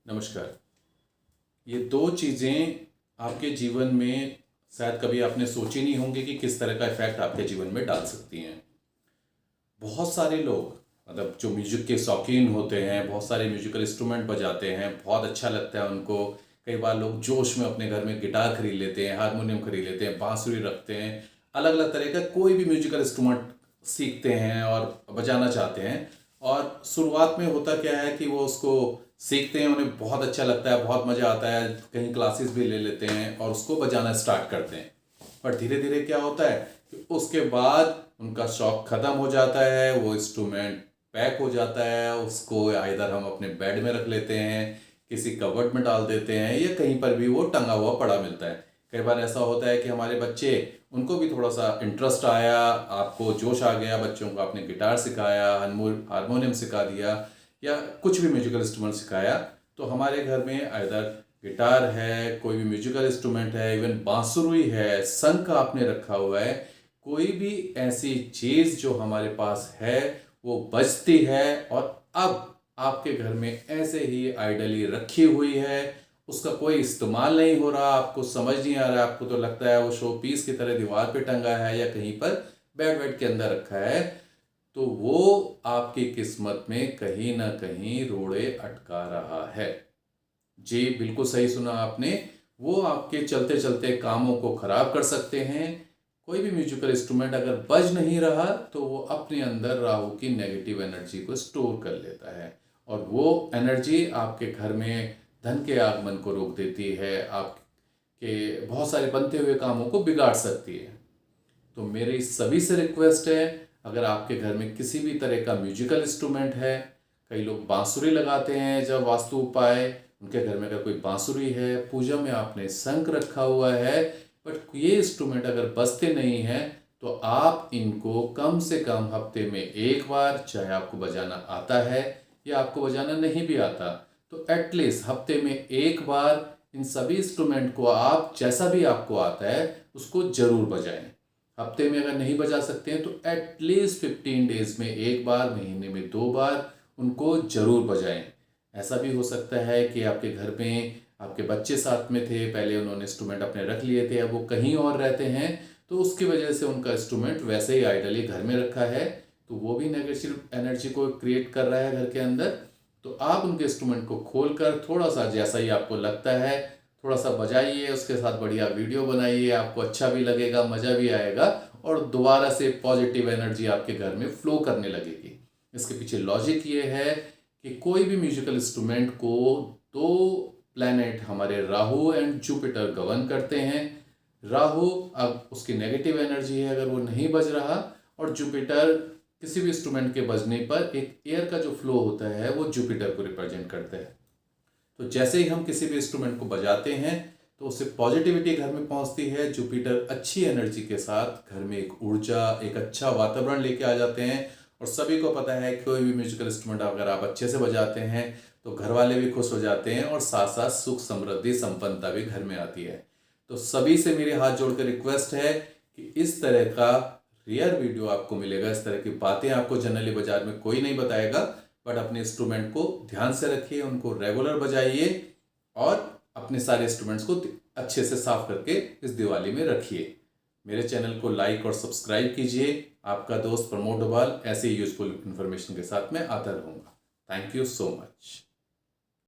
नमस्कार। ये दो चीज़ें आपके जीवन में शायद कभी आपने सोची नहीं होंगी कि किस तरह का इफ़ेक्ट आपके जीवन में डाल सकती हैं। बहुत सारे लोग मतलब जो म्यूज़िक के शौकीन होते हैं, बहुत सारे म्यूज़िकल इंस्ट्रूमेंट बजाते हैं, बहुत अच्छा लगता है उनको। कई बार लोग जोश में अपने घर में गिटार खरीद लेते हैं, हारमोनियम खरीद लेते हैं, बांसुरी रखते हैं, अलग अलग तरह का कोई भी म्यूज़िकल इंस्ट्रूमेंट सीखते हैं और बजाना चाहते हैं। और शुरुआत में होता क्या है कि वो उसको सीखते हैं, उन्हें बहुत अच्छा लगता है, बहुत मज़ा आता है, कहीं क्लासेस भी ले लेते हैं और उसको बजाना स्टार्ट करते हैं। पर धीरे धीरे क्या होता है कि उसके बाद उनका शौक ख़त्म हो जाता है, वो इंस्ट्रूमेंट पैक हो जाता है, उसको आइदर हम अपने बेड में रख लेते हैं, किसी कबर्ड में डाल देते हैं या कहीं पर भी वो टंगा हुआ पड़ा मिलता है। कई बार ऐसा होता है कि हमारे बच्चे, उनको भी थोड़ा सा इंटरेस्ट आया, आपको जोश आ गया, बच्चों को आपने गिटार सिखाया, हारमोनियम सिखा दिया या कुछ भी म्यूजिकल इंस्ट्रूमेंट सिखाया, तो हमारे घर में आइदर गिटार है, कोई भी म्यूजिकल इंस्ट्रूमेंट है, इवन बांसुरी है, शंख आपने रखा हुआ है, कोई भी ऐसी चीज़ जो हमारे पास है वो बजती है और अब आपके घर में ऐसे ही आइडली रखी हुई है, उसका कोई इस्तेमाल नहीं हो रहा, आपको समझ नहीं आ रहा, आपको तो लगता है वो शो पीस की तरह दीवार पे टंगा है या कहीं पर बेड वेड के अंदर रखा है, तो वो आपकी किस्मत में कहीं ना कहीं रोड़े अटका रहा है। जी, बिल्कुल सही सुना आपने। वो आपके चलते चलते कामों को खराब कर सकते हैं। कोई भी म्यूजिकल इंस्ट्रूमेंट अगर बज नहीं रहा तो वो अपने अंदर राहु की नेगेटिव एनर्जी को स्टोर कर लेता है और वो एनर्जी आपके घर में धन के आगमन को रोक देती है, आपके बहुत सारे बनते हुए कामों को बिगाड़ सकती है। तो मेरी सभी से रिक्वेस्ट है, अगर आपके घर में किसी भी तरह का म्यूजिकल इंस्ट्रूमेंट है, कई लोग बांसुरी लगाते हैं जब वास्तु उपाय, उनके घर में अगर कोई बांसुरी है, पूजा में आपने शंख रखा हुआ है, बट ये इंस्ट्रूमेंट अगर बजते नहीं हैं तो आप इनको कम से कम हफ्ते में एक बार, चाहे आपको बजाना आता है या आपको बजाना नहीं भी आता, तो एटलीस्ट हफ्ते में एक बार इन सभी इंस्ट्रूमेंट को आप जैसा भी आपको आता है उसको जरूर बजाएं। हफ्ते में अगर नहीं बजा सकते हैं तो एटलीस्ट 15 डेज में एक बार, महीने में 2 बार उनको जरूर बजाएं। ऐसा भी हो सकता है कि आपके घर में आपके बच्चे साथ में थे, पहले उन्होंने इंस्ट्रूमेंट अपने रख लिए थे, अब वो कहीं और रहते हैं, तो उसकी वजह से उनका इंस्ट्रूमेंट वैसे ही आइडली घर में रखा है, तो वो भी नेगेटिव एनर्जी को क्रिएट कर रहा है घर के अंदर। तो आप उनके इंस्ट्रूमेंट को खोल कर थोड़ा सा, जैसा ही आपको लगता है, थोड़ा सा बजाइए, उसके साथ बढ़िया वीडियो बनाइए, आपको अच्छा भी लगेगा, मज़ा भी आएगा और दोबारा से पॉजिटिव एनर्जी आपके घर में फ्लो करने लगेगी। इसके पीछे लॉजिक ये है कि कोई भी म्यूजिकल इंस्ट्रूमेंट को दो प्लैनेट हमारे राहु एंड जुपिटर गवर्न करते हैं। राहु अब उसकी नेगेटिव एनर्जी है अगर वो नहीं बज रहा, और जुपिटर किसी भी इंस्ट्रूमेंट के बजने पर एक एयर का जो फ्लो होता है वो जुपिटर को रिप्रेजेंट करता है। तो जैसे ही हम किसी भी इंस्ट्रूमेंट को बजाते हैं तो उससे पॉजिटिविटी घर में पहुंचती है, जुपिटर अच्छी एनर्जी के साथ घर में एक ऊर्जा, एक अच्छा वातावरण लेके आ जाते हैं। और सभी को पता है कोई भी म्यूजिकल इंस्ट्रूमेंट अगर आप अच्छे से बजाते हैं तो घर वाले भी खुश हो जाते हैं और साथ साथ सुख समृद्धि संपन्नता भी घर में आती है। तो सभी से मेरे हाथ जोड़कर रिक्वेस्ट है कि इस तरह का रेयर वीडियो आपको मिलेगा, इस तरह की बातें आपको जनरली बाजार में कोई नहीं बताएगा, बट अपने इंस्ट्रूमेंट को ध्यान से रखिए, उनको रेगुलर बजाइए और अपने सारे इंस्ट्रूमेंट्स को अच्छे से साफ करके इस दिवाली में रखिए। मेरे चैनल को लाइक और सब्सक्राइब कीजिए। आपका दोस्त प्रमोद डोभाल ऐसे ही यूजफुल इन्फॉर्मेशन के साथ मैं आता रहूँगा। Thank you so much.